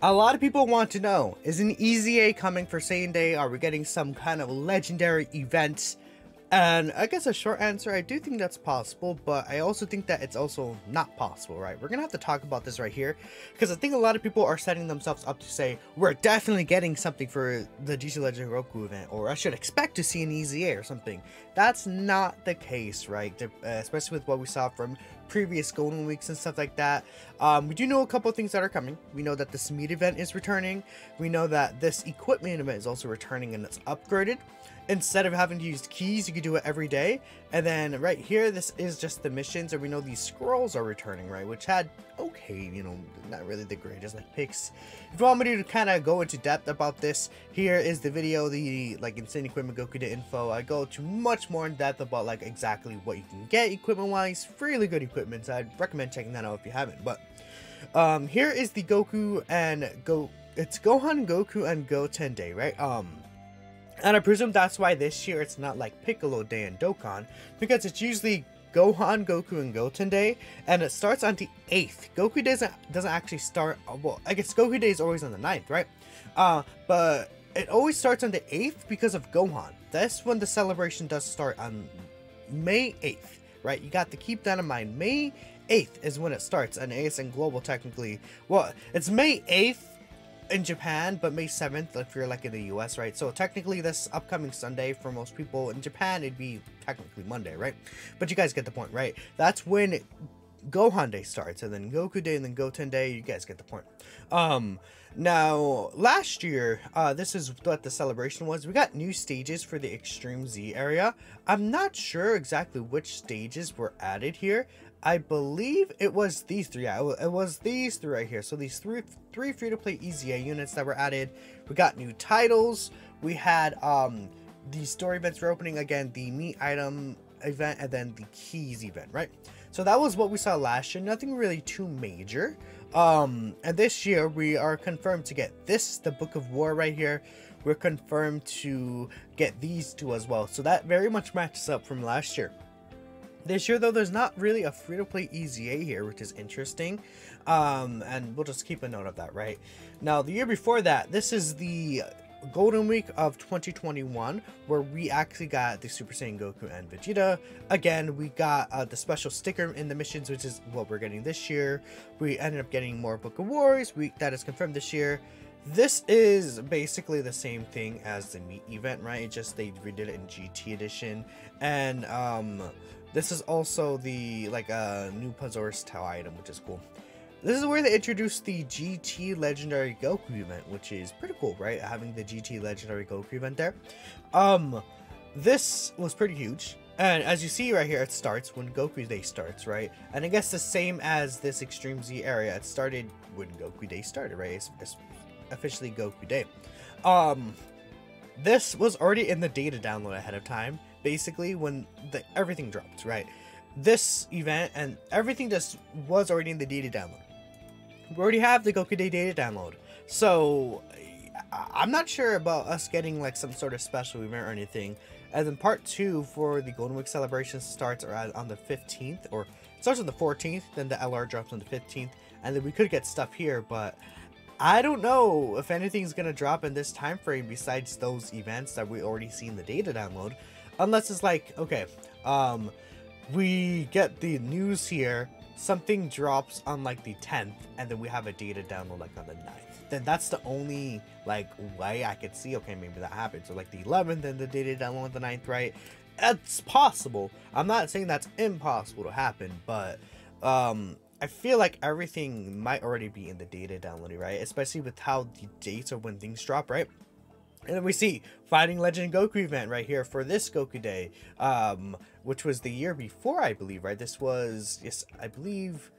A lot of people want to know, is an EZA coming for Saiyan Day? Are we getting some kind of legendary event? And I guess a short answer, I do think that's possible, but I also think that it's also not possible, right? We're gonna have to talk about this right here, because I think a lot of people are setting themselves up to say, we're definitely getting something for the GT Legend Goku event, or I should expect to see an EZA or something. That's not the case, right? Especially with what we saw from previous Golden Weeks and stuff like that. We do know a couple of things that are coming. We know that this meet event is returning. We know that this equipment event is also returning and it's upgraded. Instead of having to use keys, you could do it every day. And then right here, this is just the missions, and we know these scrolls are returning, right? Which had, okay, you know, not really the greatest like picks. If you want me to kind of go into depth about this, here is the video, the like insane equipment Goku Day info. I go to much more in depth about like exactly what you can get equipment wise. Really good equipment, so I'd recommend checking that out if you haven't. But here is the Goku and it's Gohan, Goku, and Goten Day, right? And I presume that's why this year it's not like Piccolo Day and Dokkan, because it's usually Gohan, Goku, and Goten Day, and it starts on the 8th. Goku doesn't actually start, well, I guess Goku Day is always on the 9th, right? But it always starts on the 8th because of Gohan. That's when the celebration does start on May 8th, right? You got to keep that in mind. May 8th is when it starts, and ASN Global technically, well, it's May 8th in Japan, but May 7th if you're like in the US, right? So technically this upcoming Sunday for most people in Japan, it'd be technically Monday, right? But you guys get the point, right? That's when Gohan Day starts, and then Goku Day, and then Goten Day. You guys get the point. Now last year, this is what the celebration was. We got new stages for the Extreme Z area. I'm not sure exactly which stages were added here. I believe it was these three. Yeah, it was these three right here. So these three free-to-play EZA units that were added. We got new titles. We had the story events were opening again, the meat item event, and then the keys event, right? So that was what we saw last year. Nothing really too major. And this year we are confirmed to get this, the Book of War right here. We're confirmed to get these two as well. So that very much matches up from last year. This year, though, there's not really a free-to-play EZA here, which is interesting. And we'll just keep a note of that, right? Now, the year before that, this is the Golden Week of 2021, where we actually got the Super Saiyan Goku and Vegeta. Again, we got the special sticker in the missions, which is what we're getting this year. We ended up getting more Book of Wars. That is confirmed this year. This is basically the same thing as the meat event, right? It just they redid it in GT edition. And this is also the like new Pazor's Tau item, which is cool. This is where they introduced the GT Legendary Goku event, which is pretty cool, right? Having the GT Legendary Goku event there. This was pretty huge. And as you see right here, it starts when Goku Day starts, right? And I guess the same as this Extreme Z area, it started when Goku Day started, right? It's officially Goku Day. This was already in the data download ahead of time, basically when everything dropped, right? This event and everything just was already in the data download. We already have the Goku Day data download, so I'm not sure about us getting like some sort of special event or anything. And then part 2 for the Golden Week celebration starts on the 15th, or it starts on the 14th, then the LR drops on the 15th, and then we could get stuff here, but I don't know if anything's gonna drop in this time frame besides those events that we already see in the data download. Unless it's like, okay, we get the news here, something drops on like the 10th, and then we have a data download like on the 9th. Then that's the only like way I could see, okay, maybe that happens. So like the 11th and the data download on the 9th, right? That's possible. I'm not saying that's impossible to happen, but I feel like everything might already be in the data download, right? Especially with how the dates of when things drop, right? And then we see Fighting Legend Goku event right here for this Goku Day, which was the year before, I believe, right? This was, yes, I believe,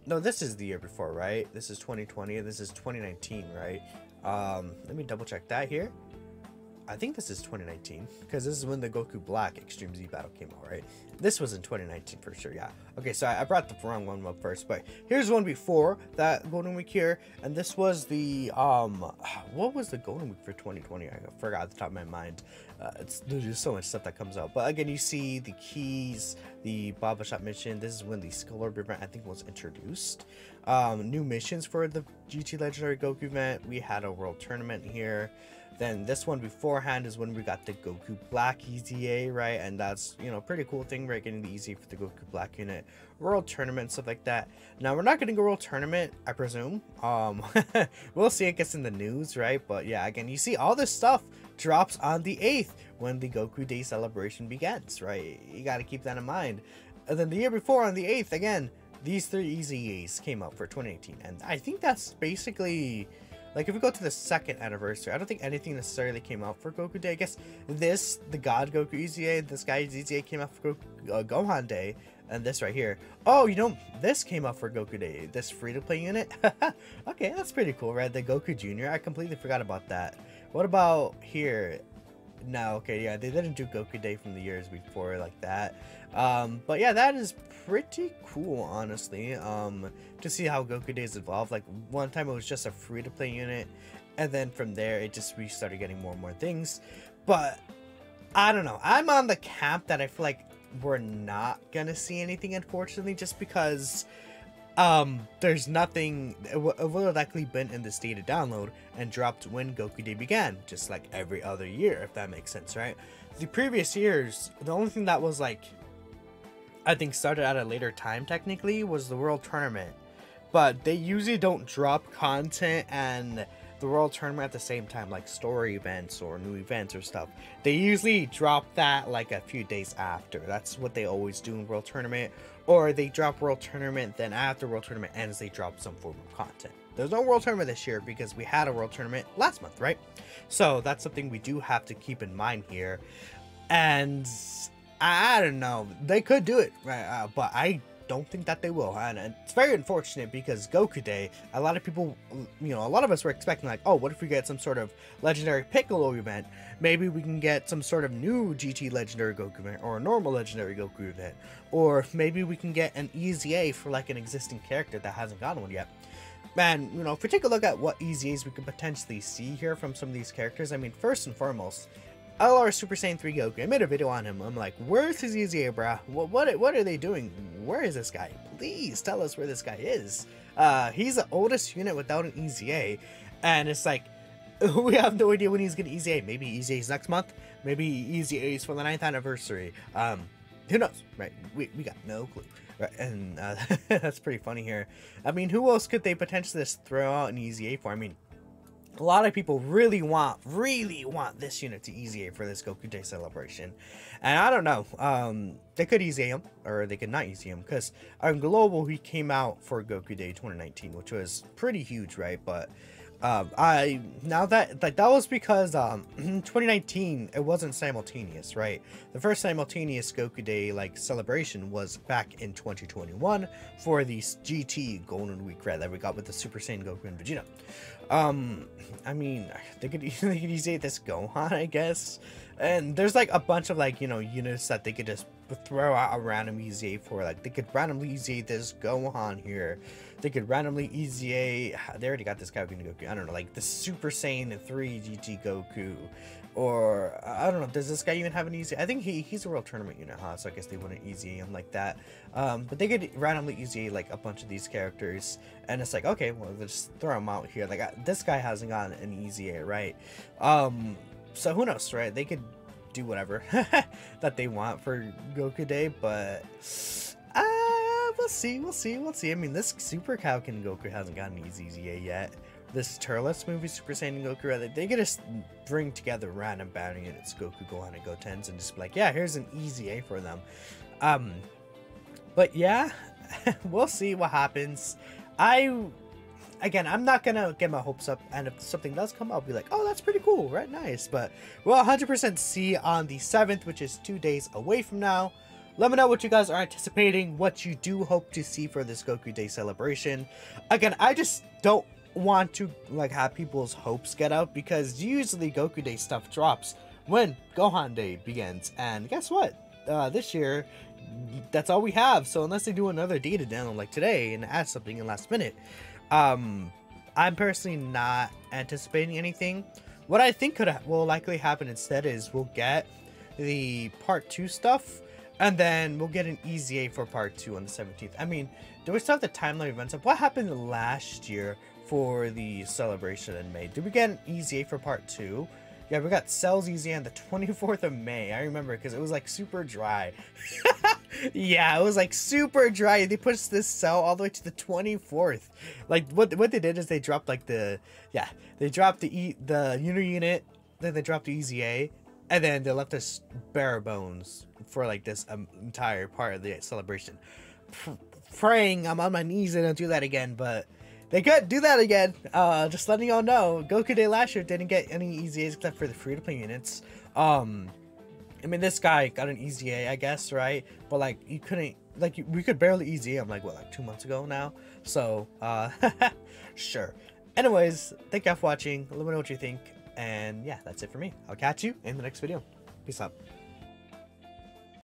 no, this is the year before, right? This is 2020, and this is 2019, right? Let me double check that here. I think this is 2019, because this is when the Goku Black Extreme Z battle came out, right? This was in 2019 for sure, yeah. Okay, so I brought the wrong one up first, but here's one before that Golden Week here, and this was the what was the Golden Week for 2020? I forgot at the top of my mind. There's just so much stuff that comes out. But again, you see the keys, the Baba Shop mission. This is when the Skull Orb event, I think, was introduced. New missions for the GT Legendary Goku event. We had a World Tournament here. Then this one beforehand is when we got the Goku Black EZA, right? And that's, you know, pretty cool thing, right? Getting the EZA for the Goku Black unit, World Tournament, stuff like that. Now, we're not getting a World Tournament, I presume. We'll see, I guess, in the news, right? But yeah, again, you see all this stuff drops on the 8th when the Goku Day celebration begins, right? You got to keep that in mind. And then the year before, on the 8th, again, these 3 EZAs came out for 2018. And I think that's basically... Like, if we go to the 2nd anniversary, I don't think anything necessarily came out for Goku Day. I guess this, the God Goku EZA, this guy's EZA came out for Gohan Day, and this right here. Oh, you know, this came out for Goku Day, this free-to-play unit. Okay, that's pretty cool, right? The Goku Jr., I completely forgot about that. What about here? No, okay, yeah, they didn't do Goku Day from the years before like that. But yeah, that is pretty cool, honestly, to see how Goku Days evolved. Like, one time it was just a free-to-play unit, and then from there, we started getting more and more things. But, I don't know, I'm on the camp that I feel like we're not gonna see anything, unfortunately, just because... there's nothing. It would have likely been in the state of download and dropped when Goku Day began, just like every other year, if that makes sense, right? The previous years, the only thing that was like, I think, started at a later time technically was the World Tournament, but they usually don't drop content and the World Tournament at the same time, like story events or new events or stuff. They usually drop that like a few days after. That's what they always do in World Tournament. Or they drop World Tournament, then after World Tournament ends, they drop some form of content. There's no World Tournament this year because we had a World Tournament last month, right? So that's something we do have to keep in mind here. And I don't know, they could do it, right? But I don't think that they will, and it's very unfortunate because Goku Day, a lot of people, you know, a lot of us were expecting like, oh, what if we get some sort of legendary Piccolo event? Maybe we can get some sort of new GT legendary Goku event or a normal legendary Goku event, or maybe we can get an EZA for like an existing character that hasn't gotten one yet. Man, you know, if we take a look at what EZAs we could potentially see here from some of these characters, I mean, first and foremost, LR Super Saiyan 3 Goku. I made a video on him. I'm like, where's his EZA, bruh? What are they doing? Where is this guy? Please tell us where this guy is. He's the oldest unit without an EZA, and it's like, we have no idea when he's gonna EZA. Maybe EZA's next month. Maybe EZA's for the 9th anniversary. Who knows, right? We got no clue. Right, and that's pretty funny here. I mean, who else could they potentially just throw out an EZA for? I mean, a lot of people really want this unit to EZA for this Goku Day celebration. And I don't know, they could EZA him, or they could not EZA him, because on Global, he came out for Goku Day 2019, which was pretty huge, right? But that was because 2019 it wasn't simultaneous, right? The first simultaneous Goku Day like celebration was back in 2021 for the GT Golden Week, right, that we got with the Super Saiyan Goku and Vegeta. I mean, they could EZA this Gohan, I guess. And there's like a bunch of like, you know, units that they could just throw out a random EZA for. Like, they could randomly EZA this Gohan here. They could randomly EZA, they already got this Goku. I don't know, like the Super Saiyan 3 GT Goku. Or, I don't know, does this guy even have an EZA? I think he's a World Tournament unit, huh? So I guess they wouldn't EZA him like that. But they could randomly EZA like a bunch of these characters. And it's like, okay, well, let's just throw them out here. Like, this guy hasn't gotten an EZA, right? So who knows, right? They could do whatever that they want for Goku Day, but we'll see. I mean, this Super Kaioken Goku hasn't gotten an EZA yet. This Turles movie, Super Saiyan Goku, they could just bring together random battle units, Goku, Gohan, and Gotens, and just be like, yeah, here's an EZA for them. But yeah, we'll see what happens. Again, I'm not gonna get my hopes up, and if something does come up, I'll be like, oh, that's pretty cool, right? Nice. But we'll 100% see on the 7th, which is 2 days away from now. Let me know what you guys are anticipating, what you do hope to see for this Goku Day celebration. Again, I just don't want to like have people's hopes get up, because usually Goku Day stuff drops when Gohan Day begins, and guess what? This year that's all we have. So unless they do another data download like today and add something in last minute, I'm personally not anticipating anything. What I think will likely happen instead is we'll get the part 2 stuff, and then we'll get an EZA for part 2 on the 17th. I mean, do we still have the timeline events up? What happened last year for the celebration in May? Did we get an EZA for part 2? Yeah, we got Cell's EZA on the 24th of May. I remember because it was like super dry. Yeah, it was like super dry. They pushed this Cell all the way to the 24th. Like what they did is they dropped like they dropped the Lunar Unit, then they dropped the EZA, and then they left us bare bones for like this entire part of the celebration. Praying I'm on my knees and don't do that again, but they could do that again. Just letting y'all know, Goku Day last year didn't get any EZAs except for the free-to-play units. I mean, this guy got an EZA, I guess, right? But like, you couldn't, like, we could barely EZA him, like, what, like 2 months ago now? So, sure. Anyways, thank y'all for watching. Let me know what you think. And yeah, that's it for me. I'll catch you in the next video. Peace out.